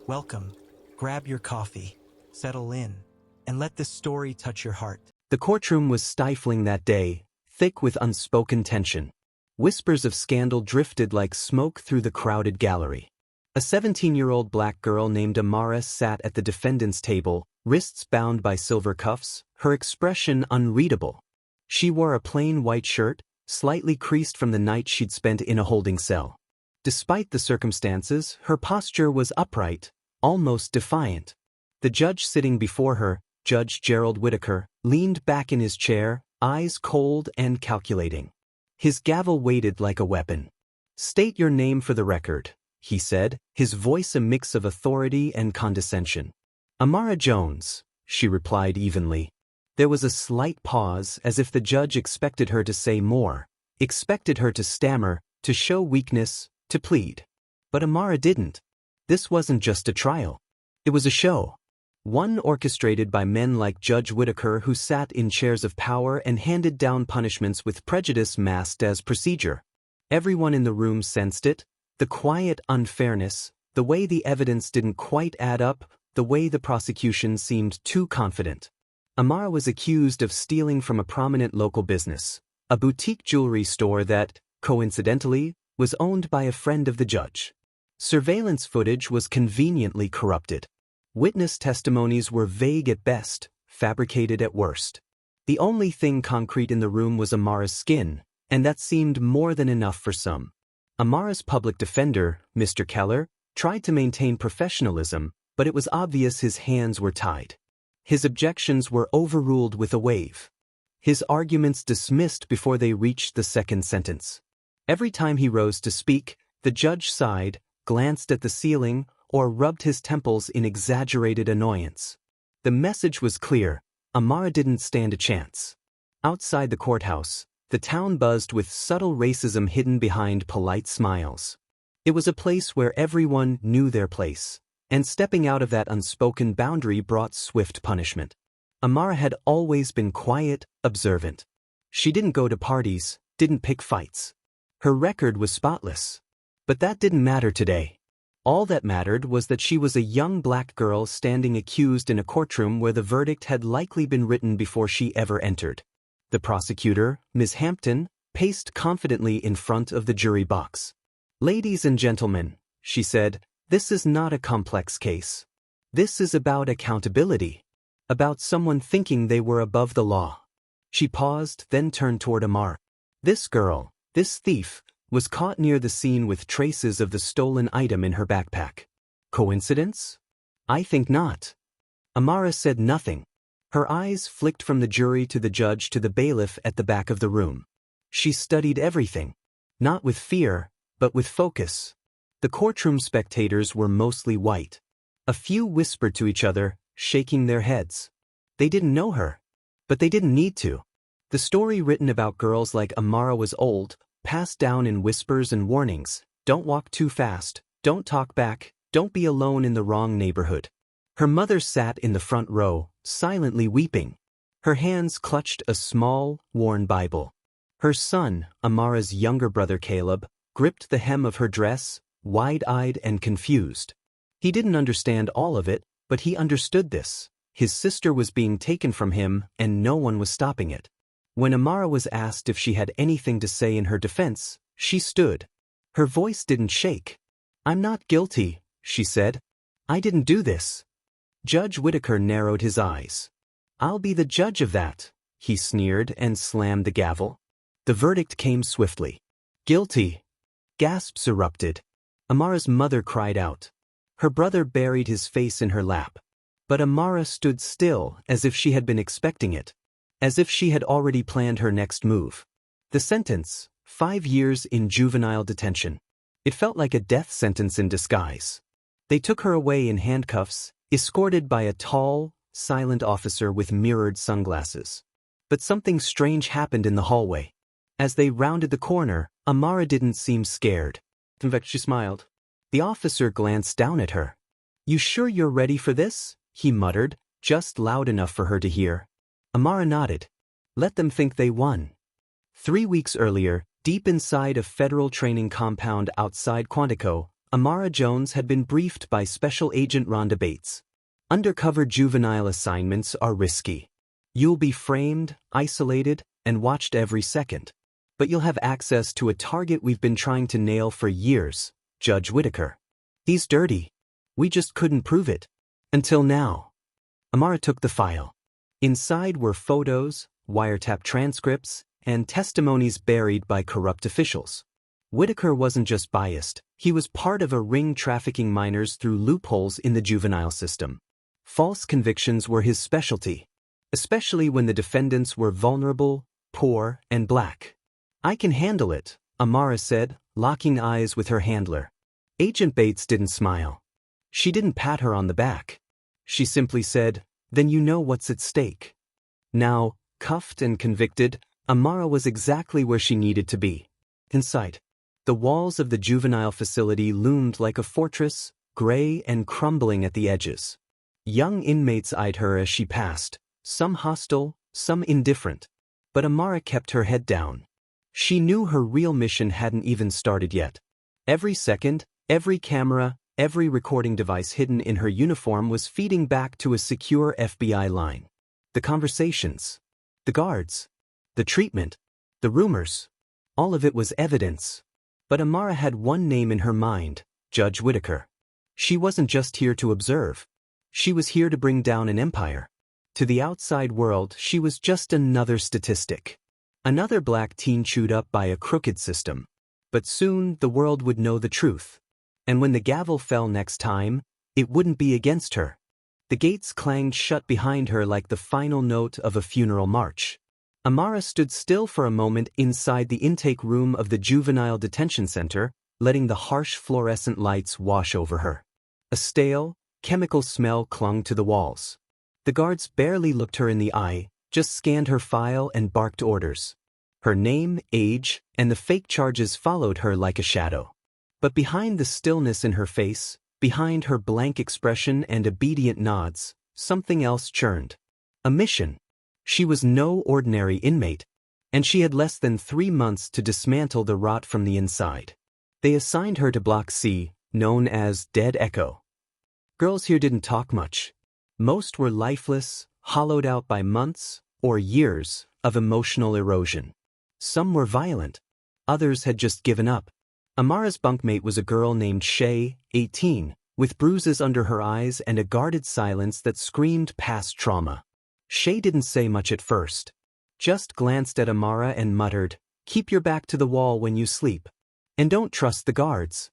Welcome. Grab your coffee, settle in, and let this story touch your heart. The courtroom was stifling that day, thick with unspoken tension. Whispers of scandal drifted like smoke through the crowded gallery. A 17-year-old black girl named Amara sat at the defendant's table, wrists bound by silver cuffs, her expression unreadable. She wore a plain white shirt, slightly creased from the night she'd spent in a holding cell. Despite the circumstances, her posture was upright, almost defiant. The judge sitting before her, Judge Gerald Whitaker, leaned back in his chair, eyes cold and calculating. His gavel weighted like a weapon. "State your name for the record," he said, his voice a mix of authority and condescension. "Amara Jones," she replied evenly. There was a slight pause, as if the judge expected her to say more, expected her to stammer, to show weakness, to plead. But Amara didn't. This wasn't just a trial. It was a show. One orchestrated by men like Judge Whitaker, who sat in chairs of power and handed down punishments with prejudice masked as procedure. Everyone in the room sensed it, the quiet unfairness, the way the evidence didn't quite add up, the way the prosecution seemed too confident. Amara was accused of stealing from a prominent local business, a boutique jewelry store that, coincidentally, was owned by a friend of the judge. Surveillance footage was conveniently corrupted. Witness testimonies were vague at best, fabricated at worst. The only thing concrete in the room was Amara's skin, and that seemed more than enough for some. Amara's public defender, Mr. Keller, tried to maintain professionalism, but it was obvious his hands were tied. His objections were overruled with a wave. His arguments dismissed before they reached the second sentence. Every time he rose to speak, the judge sighed, glanced at the ceiling, or rubbed his temples in exaggerated annoyance. The message was clear: Amara didn't stand a chance. Outside the courthouse, the town buzzed with subtle racism hidden behind polite smiles. It was a place where everyone knew their place, and stepping out of that unspoken boundary brought swift punishment. Amara had always been quiet, observant. She didn't go to parties, didn't pick fights. Her record was spotless. But that didn't matter today. All that mattered was that she was a young black girl standing accused in a courtroom where the verdict had likely been written before she ever entered. The prosecutor, Ms. Hampton, paced confidently in front of the jury box. "Ladies and gentlemen," she said, "this is not a complex case. This is about accountability. About someone thinking they were above the law." She paused, then turned toward Amara. "This girl, this thief, was caught near the scene with traces of the stolen item in her backpack. Coincidence? I think not." Amara said nothing. Her eyes flicked from the jury to the judge to the bailiff at the back of the room. She studied everything. Not with fear, but with focus. The courtroom spectators were mostly white. A few whispered to each other, shaking their heads. They didn't know her. But they didn't need to. The story written about girls like Amara was old, passed down in whispers and warnings: don't walk too fast, don't talk back, don't be alone in the wrong neighborhood. Her mother sat in the front row, silently weeping. Her hands clutched a small, worn Bible. Her son, Amara's younger brother Caleb, gripped the hem of her dress, wide-eyed and confused. He didn't understand all of it, but he understood this. His sister was being taken from him, and no one was stopping it. When Amara was asked if she had anything to say in her defense, she stood. Her voice didn't shake. "I'm not guilty," she said. "I didn't do this." Judge Whitaker narrowed his eyes. "I'll be the judge of that," he sneered and slammed the gavel. The verdict came swiftly. "Guilty." Gasps erupted. Amara's mother cried out. Her brother buried his face in her lap. But Amara stood still, as if she had been expecting it. As if she had already planned her next move. The sentence: 5 years in juvenile detention. It felt like a death sentence in disguise. They took her away in handcuffs, escorted by a tall, silent officer with mirrored sunglasses. But something strange happened in the hallway. As they rounded the corner, Amara didn't seem scared. In fact, she smiled. The officer glanced down at her. "You sure you're ready for this?" he muttered, just loud enough for her to hear. Amara nodded. Let them think they won. 3 weeks earlier, deep inside a federal training compound outside Quantico, Amara Jones had been briefed by Special Agent Rhonda Bates. Undercover juvenile assignments are risky. You'll be framed, isolated, and watched every second. But you'll have access to a target we've been trying to nail for years, Judge Whitaker. He's dirty. We just couldn't prove it. Until now. Amara took the file. Inside were photos, wiretap transcripts, and testimonies buried by corrupt officials. Whitaker wasn't just biased, he was part of a ring trafficking minors through loopholes in the juvenile system. False convictions were his specialty, especially when the defendants were vulnerable, poor, and black. I can handle it, Amara said, locking eyes with her handler. Agent Bates didn't smile. She didn't pat her on the back. She simply said, "Then you know what's at stake." Now, cuffed and convicted, Amara was exactly where she needed to be. Inside, the walls of the juvenile facility loomed like a fortress, gray and crumbling at the edges. Young inmates eyed her as she passed, some hostile, some indifferent. But Amara kept her head down. She knew her real mission hadn't even started yet. Every second, every camera, every recording device hidden in her uniform was feeding back to a secure FBI line. The conversations, the guards, the treatment, the rumors, all of it was evidence. But Amara had one name in her mind, Judge Whitaker. She wasn't just here to observe. She was here to bring down an empire. To the outside world, she was just another statistic. Another black teen chewed up by a crooked system. But soon the world would know the truth. And when the gavel fell next time, it wouldn't be against her. The gates clanged shut behind her like the final note of a funeral march. Amara stood still for a moment inside the intake room of the juvenile detention center, letting the harsh fluorescent lights wash over her. A stale, chemical smell clung to the walls. The guards barely looked her in the eye, just scanned her file and barked orders. Her name, age, and the fake charges followed her like a shadow. But behind the stillness in her face, behind her blank expression and obedient nods, something else churned. A mission. She was no ordinary inmate, and she had less than 3 months to dismantle the rot from the inside. They assigned her to Block C, known as Dead Echo. Girls here didn't talk much. Most were lifeless, hollowed out by months or years of emotional erosion. Some were violent. Others had just given up. Amara's bunkmate was a girl named Shay, 18, with bruises under her eyes and a guarded silence that screamed past trauma. Shay didn't say much at first. Just glanced at Amara and muttered, "Keep your back to the wall when you sleep. And don't trust the guards."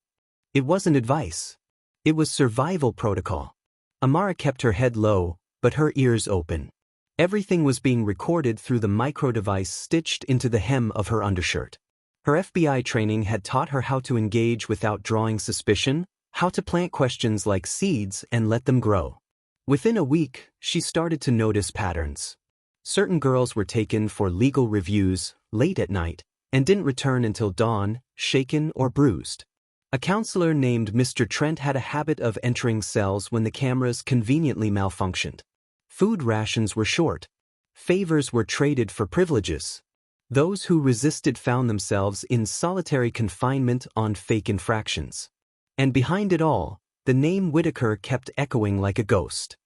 It wasn't advice. It was survival protocol. Amara kept her head low, but her ears open. Everything was being recorded through the micro-device stitched into the hem of her undershirt. Her FBI training had taught her how to engage without drawing suspicion, how to plant questions like seeds and let them grow. Within a week, she started to notice patterns. Certain girls were taken for legal reviews late at night and didn't return until dawn, shaken or bruised. A counselor named Mr. Trent had a habit of entering cells when the cameras conveniently malfunctioned. Food rations were short. Favors were traded for privileges. Those who resisted found themselves in solitary confinement on fake infractions. And behind it all, the name Whitaker kept echoing like a ghost.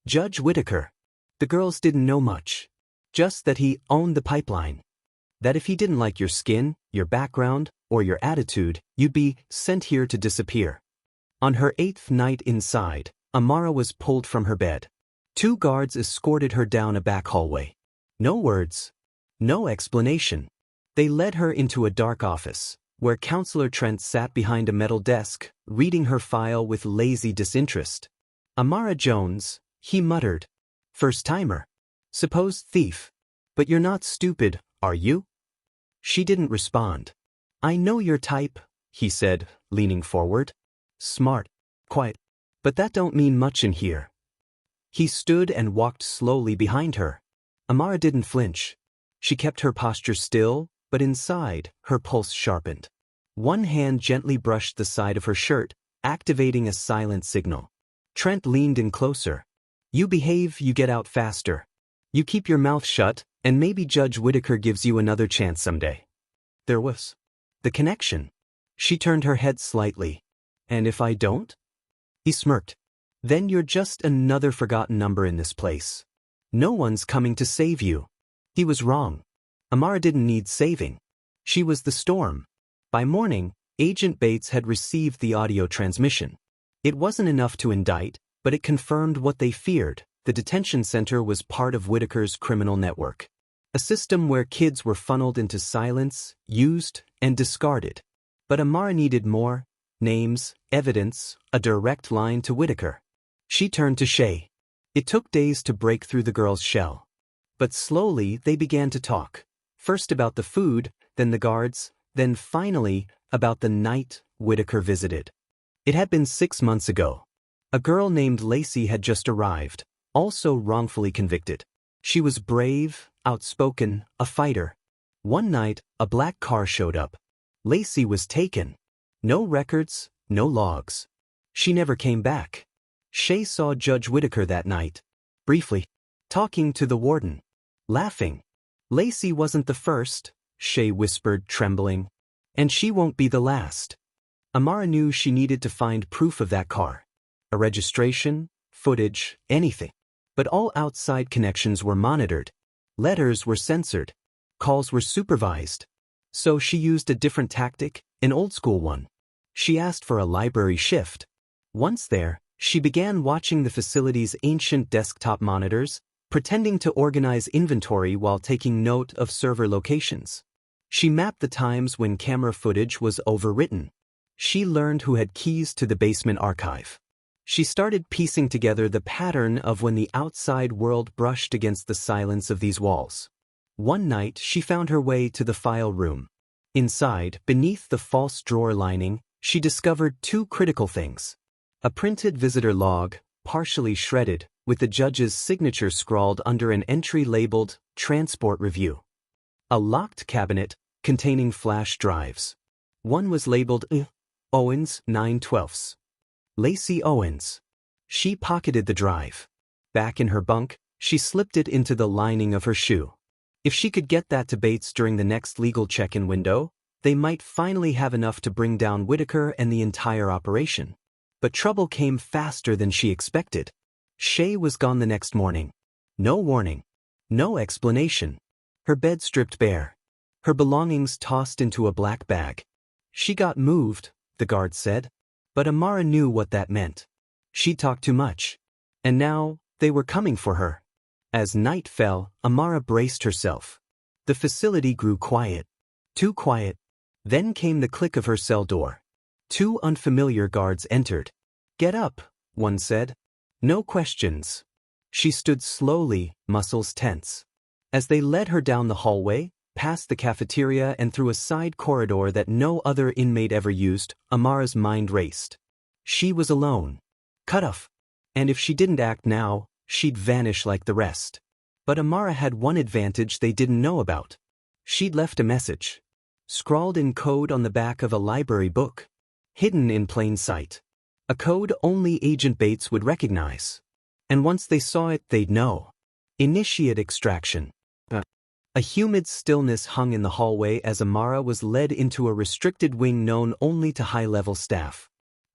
Judge Whitaker. The girls didn't know much. Just that he owned the pipeline. That if he didn't like your skin, your background, or your attitude, you'd be sent here to disappear. On her 8th night inside, Amara was pulled from her bed. 2 guards escorted her down a back hallway. No words. No explanation. They led her into a dark office, where Counselor Trent sat behind a metal desk, reading her file with lazy disinterest. "Amara Jones," he muttered. "First-timer. Supposed thief. But you're not stupid, are you?" She didn't respond. "I know your type," he said, leaning forward. "Smart. Quiet. But that don't mean much in here." He stood and walked slowly behind her. Amara didn't flinch. She kept her posture still, but inside, her pulse sharpened. One hand gently brushed the side of her shirt, activating a silent signal. Trent leaned in closer. "You behave, you get out faster. You keep your mouth shut, and maybe Judge Whitaker gives you another chance someday." There was the connection. She turned her head slightly. And if I don't? He smirked. Then you're just another forgotten number in this place. No one's coming to save you. He was wrong. Amara didn't need saving. She was the storm. By morning, Agent Bates had received the audio transmission. It wasn't enough to indict, but it confirmed what they feared. The detention center was part of Whitaker's criminal network. A system where kids were funneled into silence, used, and discarded. But Amara needed more: names, evidence, a direct line to Whitaker. She turned to Shay. It took days to break through the girl's shell. But slowly they began to talk. First about the food, then the guards, then finally about the night Whitaker visited. It had been 6 months ago. A girl named Lacey had just arrived, also wrongfully convicted. She was brave, outspoken, a fighter. One night, a black car showed up. Lacey was taken. No records, no logs. She never came back. Shay saw Judge Whitaker that night. Briefly. Talking to the warden. Laughing. Lacey wasn't the first, Shay whispered, trembling. And she won't be the last. Amara knew she needed to find proof of that car. A registration, footage, anything. But all outside connections were monitored. Letters were censored. Calls were supervised. So she used a different tactic, an old-school one. She asked for a library shift. Once there, she began watching the facility's ancient desktop monitors, pretending to organize inventory while taking note of server locations. She mapped the times when camera footage was overwritten. She learned who had keys to the basement archive. She started piecing together the pattern of when the outside world brushed against the silence of these walls. One night, she found her way to the file room. Inside, beneath the false drawer lining, she discovered 2 critical things. A printed visitor log, partially shredded, with the judge's signature scrawled under an entry labeled Transport Review. A locked cabinet containing flash drives. One was labeled Owens 9/12. Lacey Owens. She pocketed the drive. Back in her bunk, she slipped it into the lining of her shoe. If she could get that to Bates during the next legal check-in window, they might finally have enough to bring down Whitaker and the entire operation. But trouble came faster than she expected. Shay was gone the next morning. No warning. No explanation. Her bed stripped bare. Her belongings tossed into a black bag. She got moved, the guard said. But Amara knew what that meant. She talked too much. And now, they were coming for her. As night fell, Amara braced herself. The facility grew quiet. Too quiet. Then came the click of her cell door. 2 unfamiliar guards entered. "Get up," one said. "No questions." She stood slowly, muscles tense. As they led her down the hallway, past the cafeteria and through a side corridor that no other inmate ever used, Amara's mind raced. She was alone. Cut off. And if she didn't act now, she'd vanish like the rest. But Amara had one advantage they didn't know about. She'd left a message. Scrawled in code on the back of a library book. Hidden in plain sight. A code only Agent Bates would recognize. And once they saw it, they'd know. Initiate extraction. A humid stillness hung in the hallway as Amara was led into a restricted wing known only to high-level staff.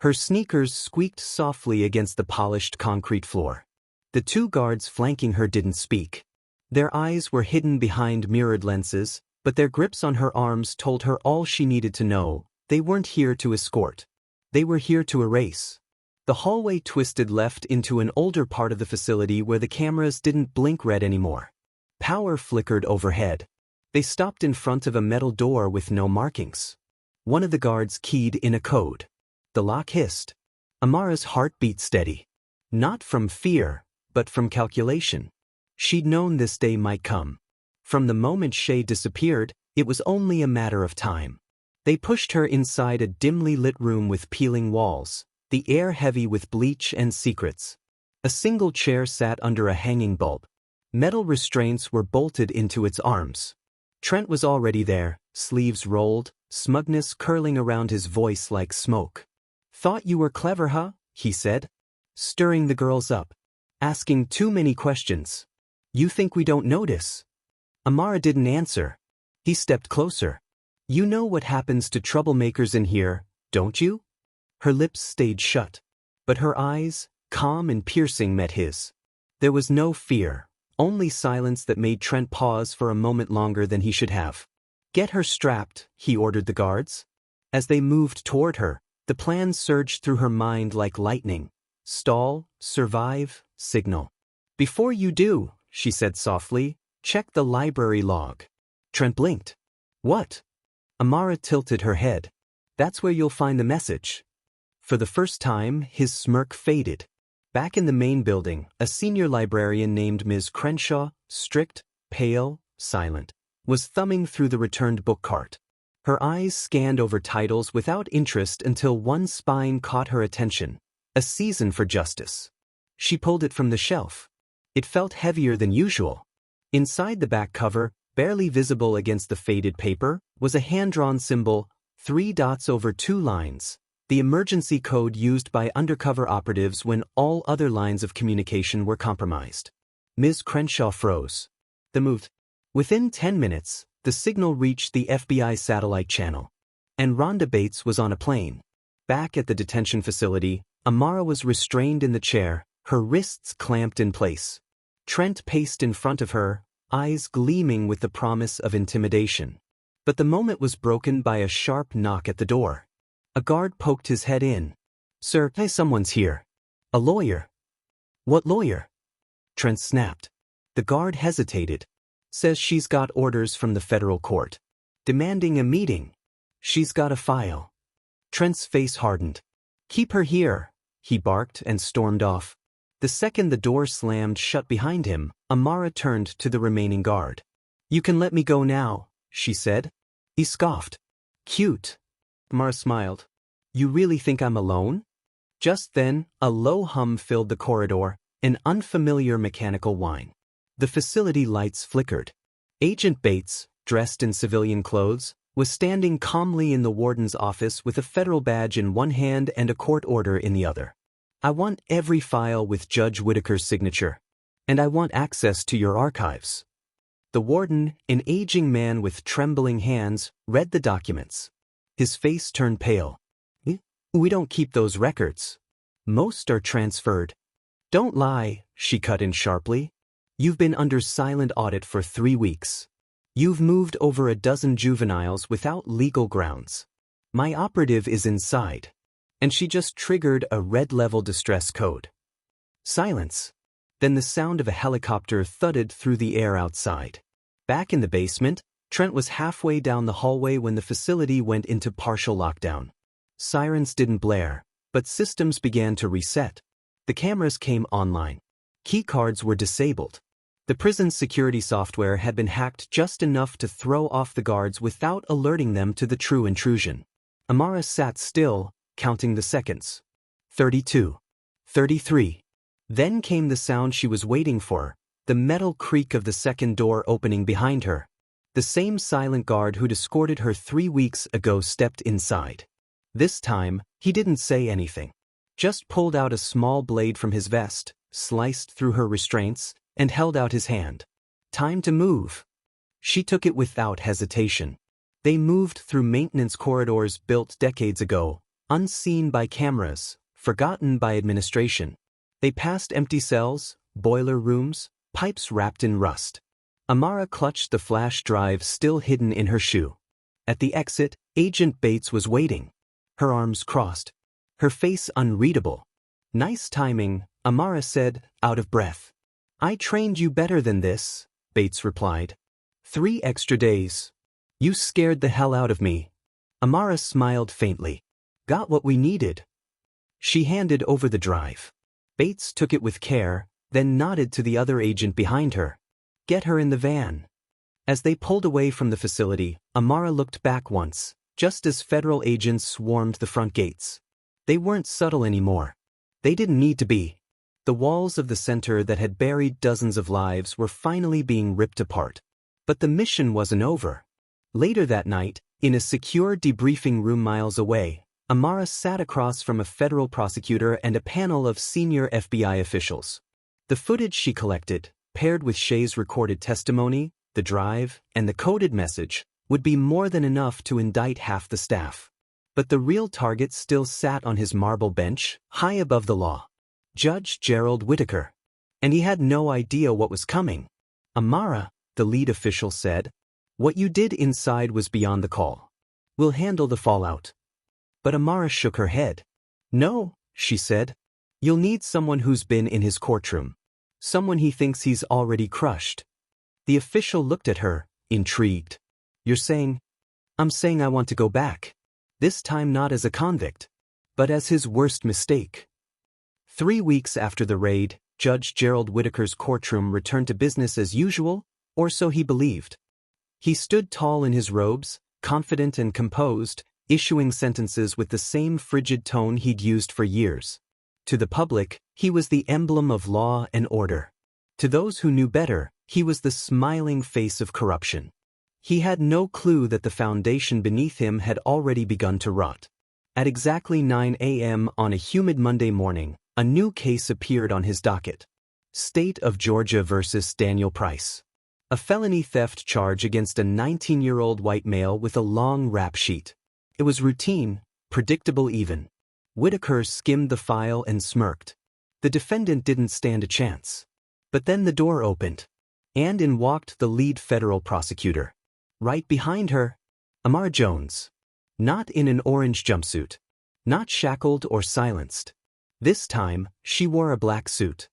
Her sneakers squeaked softly against the polished concrete floor. The 2 guards flanking her didn't speak. Their eyes were hidden behind mirrored lenses, but their grips on her arms told her all she needed to know. They weren't here to escort. They were here to erase. The hallway twisted left into an older part of the facility where the cameras didn't blink red anymore. Power flickered overhead. They stopped in front of a metal door with no markings. One of the guards keyed in a code. The lock hissed. Amara's heart beat steady. Not from fear, but from calculation. She'd known this day might come. From the moment Shay disappeared, it was only a matter of time. They pushed her inside a dimly lit room with peeling walls, the air heavy with bleach and secrets. A single chair sat under a hanging bulb. Metal restraints were bolted into its arms. Trent was already there, sleeves rolled, smugness curling around his voice like smoke. "Thought you were clever, huh?" he said, stirring the girls up, asking too many questions. "You think we don't notice?" Amara didn't answer. He stepped closer. "You know what happens to troublemakers in here, don't you?" Her lips stayed shut, but her eyes, calm and piercing, met his. There was no fear, only silence that made Trent pause for a moment longer than he should have. "Get her strapped," he ordered the guards. As they moved toward her, the plan surged through her mind like lightning. Stall, survive, signal. "Before you do," she said softly, "check the library log." Trent blinked. "What?" Amara tilted her head. "That's where you'll find the message." For the first time, his smirk faded. Back in the main building, a senior librarian named Ms. Crenshaw, strict, pale, silent, was thumbing through the returned book cart. Her eyes scanned over titles without interest until one spine caught her attention. A Season for Justice. She pulled it from the shelf. It felt heavier than usual. Inside the back cover, barely visible against the faded paper, was a hand-drawn symbol, 3 dots over 2 lines, the emergency code used by undercover operatives when all other lines of communication were compromised. Ms. Crenshaw froze. The move. Within 10 minutes, the signal reached the FBI satellite channel. And Rhonda Bates was on a plane. Back at the detention facility, Amara was restrained in the chair, her wrists clamped in place. Trent paced in front of her, eyes gleaming with the promise of intimidation. But the moment was broken by a sharp knock at the door. A guard poked his head in. "Sir, someone's here." "A lawyer." "What lawyer?" Trent snapped. The guard hesitated. "Says she's got orders from the federal court. Demanding a meeting. She's got a file." Trent's face hardened. "Keep her here," he barked and stormed off. The second the door slammed shut behind him, Amara turned to the remaining guard. "You can let me go now," she said. He scoffed. "Cute." Amara smiled. "You really think I'm alone?" Just then, a low hum filled the corridor, an unfamiliar mechanical whine. The facility lights flickered. Agent Bates, dressed in civilian clothes, was standing calmly in the warden's office with a federal badge in one hand and a court order in the other. "I want every file with Judge Whitaker's signature. And I want access to your archives." The warden, an aging man with trembling hands, read the documents. His face turned pale. "We don't keep those records. Most are transferred." "Don't lie," she cut in sharply. "You've been under silent audit for 3 weeks. You've moved over a dozen juveniles without legal grounds. My operative is inside." And she just triggered a red-level distress code. Silence. Then the sound of a helicopter thudded through the air outside. Back in the basement, Trent was halfway down the hallway when the facility went into partial lockdown. Sirens didn't blare, but systems began to reset. The cameras came online. Keycards were disabled. The prison's security software had been hacked just enough to throw off the guards without alerting them to the true intrusion. Amara sat still, counting the seconds. 32. 33. Then came the sound she was waiting for, the metal creak of the second door opening behind her. The same silent guard who'd escorted her 3 weeks ago stepped inside. This time, he didn't say anything. Just pulled out a small blade from his vest, sliced through her restraints, and held out his hand. "Time to move." She took it without hesitation. They moved through maintenance corridors built decades ago, unseen by cameras, forgotten by administration. They passed empty cells, boiler rooms, pipes wrapped in rust. Amara clutched the flash drive still hidden in her shoe. At the exit, Agent Bates was waiting. Her arms crossed. Her face unreadable. "Nice timing," Amara said, out of breath. "I trained you better than this," Bates replied. 3 extra days. You scared the hell out of me." Amara smiled faintly. "Got what we needed." She handed over the drive. Bates took it with care, then nodded to the other agent behind her. "Get her in the van." As they pulled away from the facility, Amara looked back once, just as federal agents swarmed the front gates. They weren't subtle anymore. They didn't need to be. The walls of the center that had buried dozens of lives were finally being ripped apart. But the mission wasn't over. Later that night, in a secure debriefing room miles away, Amara sat across from a federal prosecutor and a panel of senior FBI officials. The footage she collected, paired with Shay's recorded testimony, the drive, and the coded message, would be more than enough to indict half the staff. But the real target still sat on his marble bench, high above the law. Judge Gerald Whitaker. And he had no idea what was coming. Amara, the lead official said, "What you did inside was beyond the call. We'll handle the fallout." But Amara shook her head. "No," she said. "You'll need someone who's been in his courtroom. Someone he thinks he's already crushed." The official looked at her, intrigued. "You're saying?" "I'm saying I want to go back. This time not as a convict, but as his worst mistake." 3 weeks after the raid, Judge Gerald Whitaker's courtroom returned to business as usual, or so he believed. He stood tall in his robes, confident and composed, issuing sentences with the same frigid tone he'd used for years. To the public, he was the emblem of law and order. To those who knew better, he was the smiling face of corruption. He had no clue that the foundation beneath him had already begun to rot. At exactly 9 a.m. on a humid Monday morning, a new case appeared on his docket. State of Georgia versus Daniel Price. A felony theft charge against a 19-year-old white male with a long rap sheet. It was routine, predictable even. Whitaker skimmed the file and smirked. The defendant didn't stand a chance. But then the door opened, and in walked the lead federal prosecutor. Right behind her, Amara Jones. Not in an orange jumpsuit. Not shackled or silenced. This time, she wore a black suit.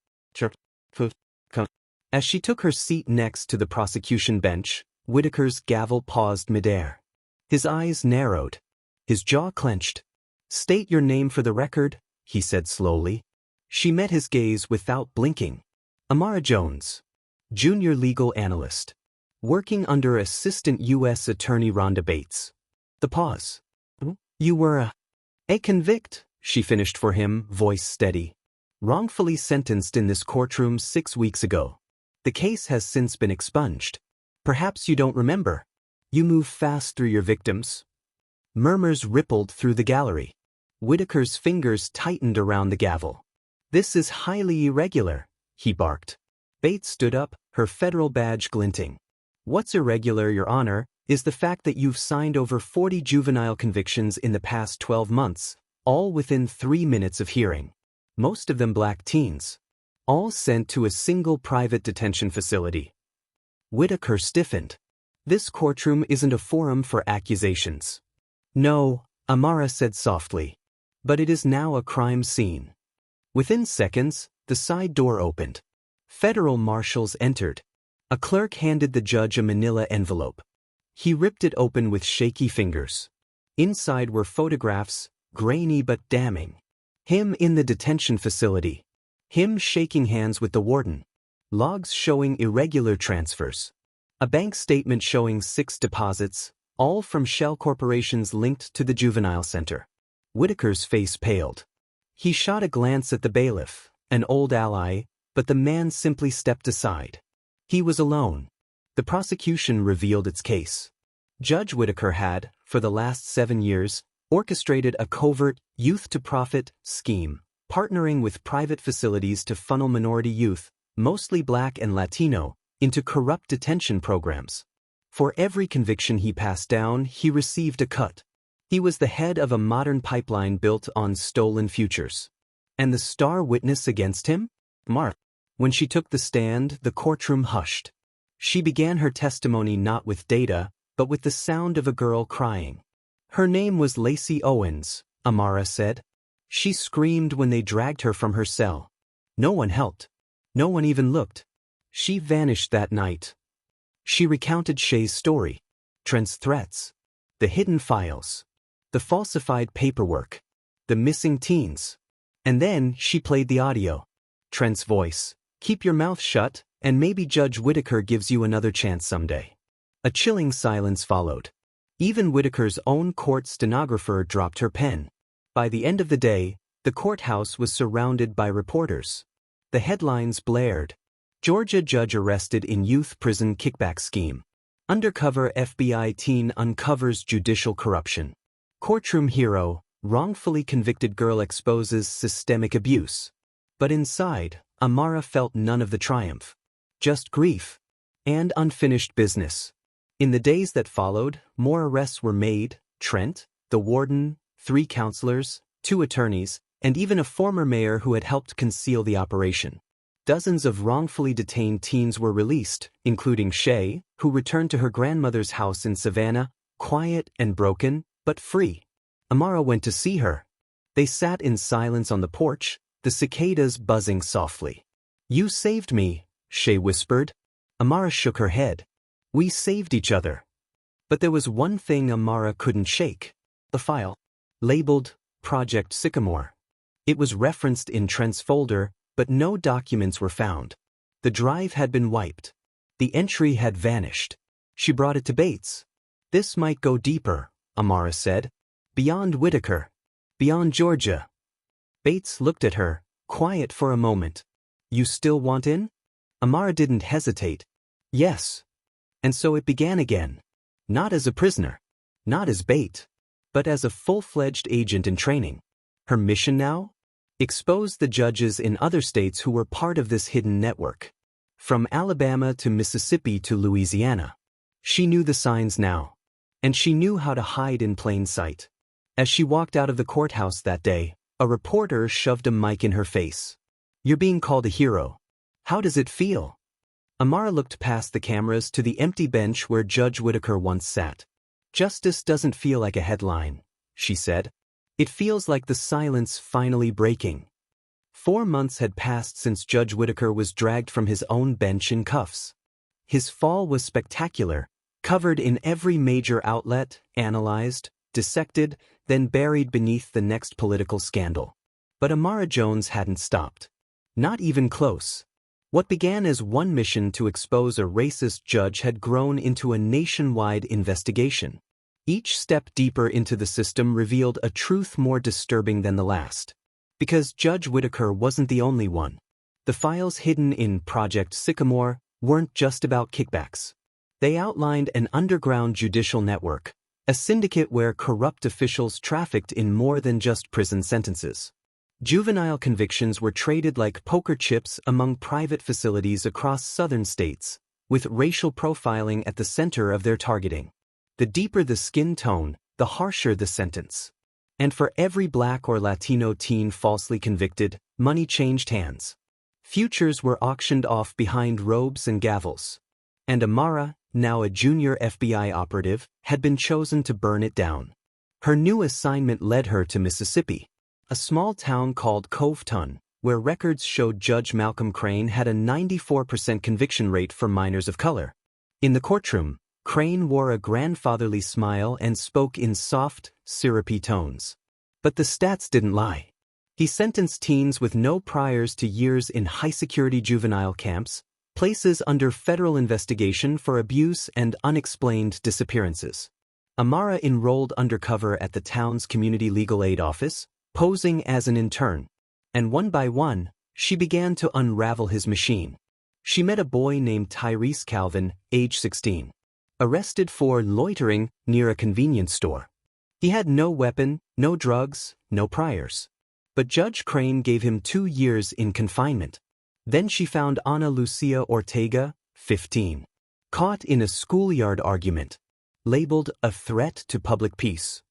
As she took her seat next to the prosecution bench, Whitaker's gavel paused midair. His eyes narrowed. His jaw clenched. "State your name for the record," he said slowly. She met his gaze without blinking. "Amara Jones. Junior legal analyst. Working under Assistant U.S. Attorney Rhonda Bates." The pause. "You were a convict," she finished for him, voice steady. "Wrongfully sentenced in this courtroom 6 weeks ago. The case has since been expunged. Perhaps you don't remember. You move fast through your victims." Murmurs rippled through the gallery. Whitaker's fingers tightened around the gavel. "This is highly irregular," he barked. Bates stood up, her federal badge glinting. "What's irregular, Your Honor, is the fact that you've signed over 40 juvenile convictions in the past 12 months, all within 3 minutes of hearing. Most of them black teens. All sent to a single private detention facility." Whitaker stiffened. "This courtroom isn't a forum for accusations." "No," Amara said softly. "But it is now a crime scene." Within seconds, the side door opened. Federal marshals entered. A clerk handed the judge a manila envelope. He ripped it open with shaky fingers. Inside were photographs, grainy but damning. Him in the detention facility. Him shaking hands with the warden. Logs showing irregular transfers. A bank statement showing 6 deposits, all from shell corporations linked to the juvenile center. Whitaker's face paled. He shot a glance at the bailiff, an old ally, but the man simply stepped aside. He was alone. The prosecution revealed its case. Judge Whitaker had, for the last 7 years, orchestrated a covert youth-to-profit scheme, partnering with private facilities to funnel minority youth, mostly black and Latino, into corrupt detention programs. For every conviction he passed down, he received a cut. He was the head of a modern pipeline built on stolen futures. And the star witness against him? Martha. When she took the stand, the courtroom hushed. She began her testimony not with data, but with the sound of a girl crying. Her name was Lacey Owens, Amara said. She screamed when they dragged her from her cell. No one helped. No one even looked. She vanished that night. She recounted Shay's story, Trent's threats, the hidden files, the falsified paperwork, the missing teens. And then she played the audio. Trent's voice, "Keep your mouth shut, and maybe Judge Whitaker gives you another chance someday." A chilling silence followed. Even Whitaker's own court stenographer dropped her pen. By the end of the day, the courthouse was surrounded by reporters. The headlines blared. Georgia judge arrested in youth prison kickback scheme. Undercover FBI teen uncovers judicial corruption. Courtroom hero, wrongfully convicted girl exposes systemic abuse. But inside, Amara felt none of the triumph. Just grief. And unfinished business. In the days that followed, more arrests were made. Trent, the warden, 3 counselors, 2 attorneys, and even a former mayor who had helped conceal the operation. Dozens of wrongfully detained teens were released, including Shay, who returned to her grandmother's house in Savannah, quiet and broken, but free. Amara went to see her. They sat in silence on the porch, the cicadas buzzing softly. "You saved me," Shay whispered. Amara shook her head. "We saved each other." But there was one thing Amara couldn't shake: the file. Labeled Project Sycamore. It was referenced in Trent's folder, but no documents were found. The drive had been wiped. The entry had vanished. She brought it to Bates. "This might go deeper," Amara said. "Beyond Whitaker. Beyond Georgia." Bates looked at her, quiet for a moment. "You still want in?" Amara didn't hesitate. "Yes." And so it began again. Not as a prisoner. Not as bait. But as a full-fledged agent in training. Her mission now? Expose the judges in other states who were part of this hidden network. From Alabama to Mississippi to Louisiana. She knew the signs now. And she knew how to hide in plain sight. As she walked out of the courthouse that day, a reporter shoved a mic in her face. "You're being called a hero. How does it feel?" Amara looked past the cameras to the empty bench where Judge Whitaker once sat. "Justice doesn't feel like a headline," she said. "It feels like the silence finally breaking." 4 months had passed since Judge Whitaker was dragged from his own bench in cuffs. His fall was spectacular, covered in every major outlet, analyzed, dissected, then buried beneath the next political scandal. But Amara Jones hadn't stopped. Not even close. What began as one mission to expose a racist judge had grown into a nationwide investigation. Each step deeper into the system revealed a truth more disturbing than the last. Because Judge Whitaker wasn't the only one. The files hidden in Project Sycamore weren't just about kickbacks. They outlined an underground judicial network, a syndicate where corrupt officials trafficked in more than just prison sentences. Juvenile convictions were traded like poker chips among private facilities across southern states, with racial profiling at the center of their targeting. The deeper the skin tone, the harsher the sentence. And for every Black or Latino teen falsely convicted, money changed hands. Futures were auctioned off behind robes and gavels. And Amara, now a junior FBI operative, had been chosen to burn it down. Her new assignment led her to Mississippi, a small town called Coveton, where records showed Judge Malcolm Crane had a 94% conviction rate for minors of color. In the courtroom, Crane wore a grandfatherly smile and spoke in soft, syrupy tones. But the stats didn't lie. He sentenced teens with no priors to years in high-security juvenile camps, places under federal investigation for abuse and unexplained disappearances. Amara enrolled undercover at the town's community legal aid office, posing as an intern. And one by one, she began to unravel his machine. She met a boy named Tyrese Calvin, age 16. Arrested for loitering near a convenience store. He had no weapon, no drugs, no priors. But Judge Crane gave him 2 years in confinement. Then she found Ana Lucia Ortega, 15. Caught in a schoolyard argument. Labeled a threat to public peace.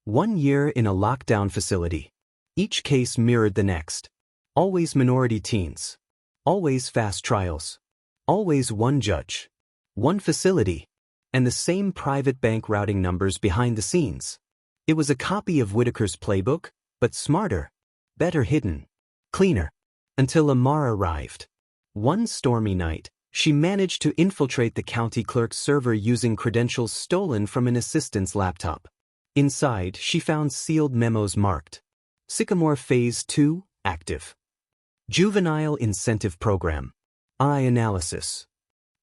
1 year in a lockdown facility. Each case mirrored the next. Always minority teens. Always fast trials. Always one judge. One facility. And the same private bank routing numbers behind the scenes. It was a copy of Whitaker's playbook, but smarter, better hidden, cleaner. Until Amara arrived. One stormy night, she managed to infiltrate the county clerk's server using credentials stolen from an assistant's laptop. Inside, she found sealed memos marked Sycamore Phase 2, active. Juvenile Incentive Program. Eye analysis.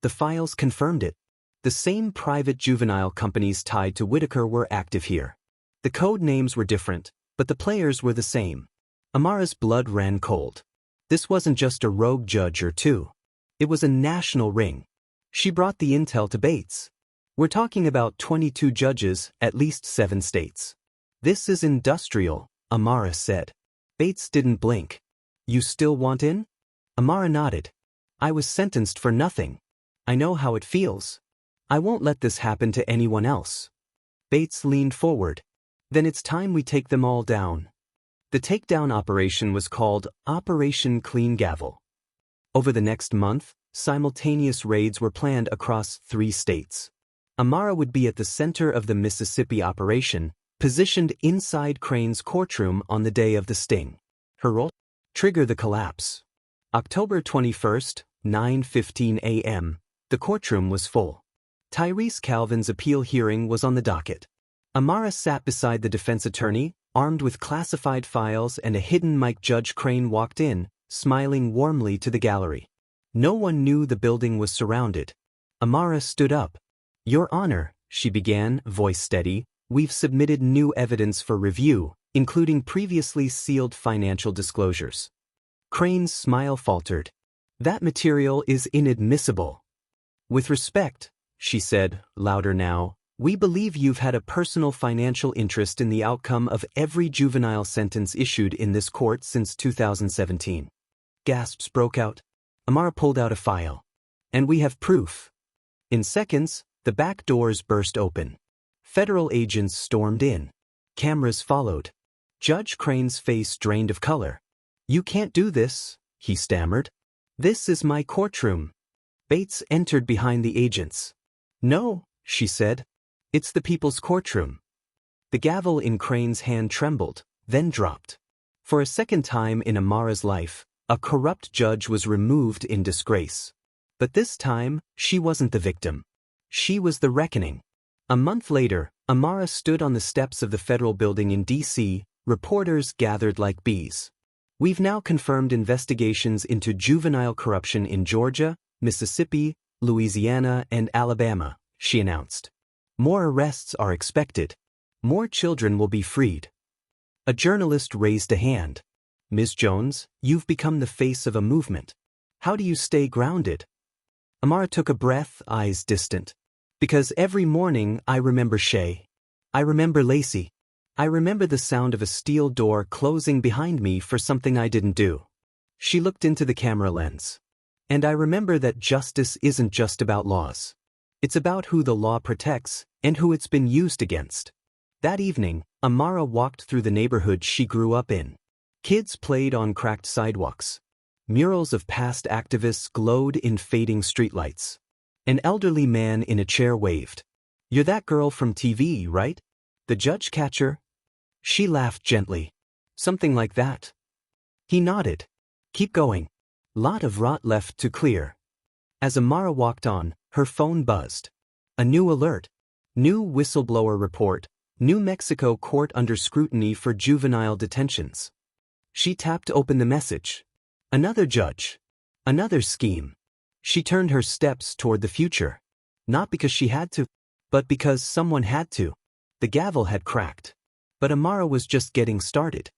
The files confirmed it. The same private juvenile companies tied to Whitaker were active here. The code names were different, but the players were the same. Amara's blood ran cold. This wasn't just a rogue judge or two. It was a national ring. She brought the intel to Bates. We're talking about 22 judges, at least 7 states. This is industrial, Amara said. Bates didn't blink. You still want in? Amara nodded. I was sentenced for nothing. I know how it feels. I won't let this happen to anyone else. Bates leaned forward. Then it's time we take them all down. The takedown operation was called Operation Clean Gavel. Over the next month, simultaneous raids were planned across 3 states. Amara would be at the center of the Mississippi operation, positioned inside Crane's courtroom on the day of the sting. Her role? Trigger the collapse. October 21st, 9:15 a.m., the courtroom was full. Tyrese Calvin's appeal hearing was on the docket. Amara sat beside the defense attorney, armed with classified files and a hidden mic. Judge Crane walked in, smiling warmly to the gallery. No one knew the building was surrounded. Amara stood up. "Your Honor," she began, voice steady, "we've submitted new evidence for review, including previously sealed financial disclosures." Crane's smile faltered. "That material is inadmissible." "With respect," she said, louder now, "we believe you've had a personal financial interest in the outcome of every juvenile sentence issued in this court since 2017. Gasps broke out. Amara pulled out a file. "And we have proof." In seconds, the back doors burst open. Federal agents stormed in. Cameras followed. Judge Crane's face drained of color. "You can't do this," he stammered. "This is my courtroom." Bates entered behind the agents. "No," she said. "It's the people's courtroom." The gavel in Crane's hand trembled, then dropped. For a second time in Amara's life, a corrupt judge was removed in disgrace. But this time, she wasn't the victim. She was the reckoning. A month later, Amara stood on the steps of the federal building in D.C., reporters gathered like bees. "We've now confirmed investigations into juvenile corruption in Georgia, Mississippi, Louisiana, and Alabama," she announced. "More arrests are expected. More children will be freed." A journalist raised a hand. "Ms. Jones, you've become the face of a movement. How do you stay grounded?" Amara took a breath, eyes distant. "Because every morning I remember Shay. I remember Lacey. I remember the sound of a steel door closing behind me for something I didn't do." She looked into the camera lens. "And I remember that justice isn't just about laws. It's about who the law protects and who it's been used against." That evening, Amara walked through the neighborhood she grew up in. Kids played on cracked sidewalks. Murals of past activists glowed in fading streetlights. An elderly man in a chair waved. "You're that girl from TV, right? The judge catcher?" She laughed gently. "Something like that." He nodded. "Keep going. Lot of rot left to clear." As Amara walked on, her phone buzzed. A new alert. New whistleblower report. New Mexico court under scrutiny for juvenile detentions. She tapped open the message. Another judge. Another scheme. She turned her steps toward the future. Not because she had to, but because someone had to. The gavel had cracked. But Amara was just getting started.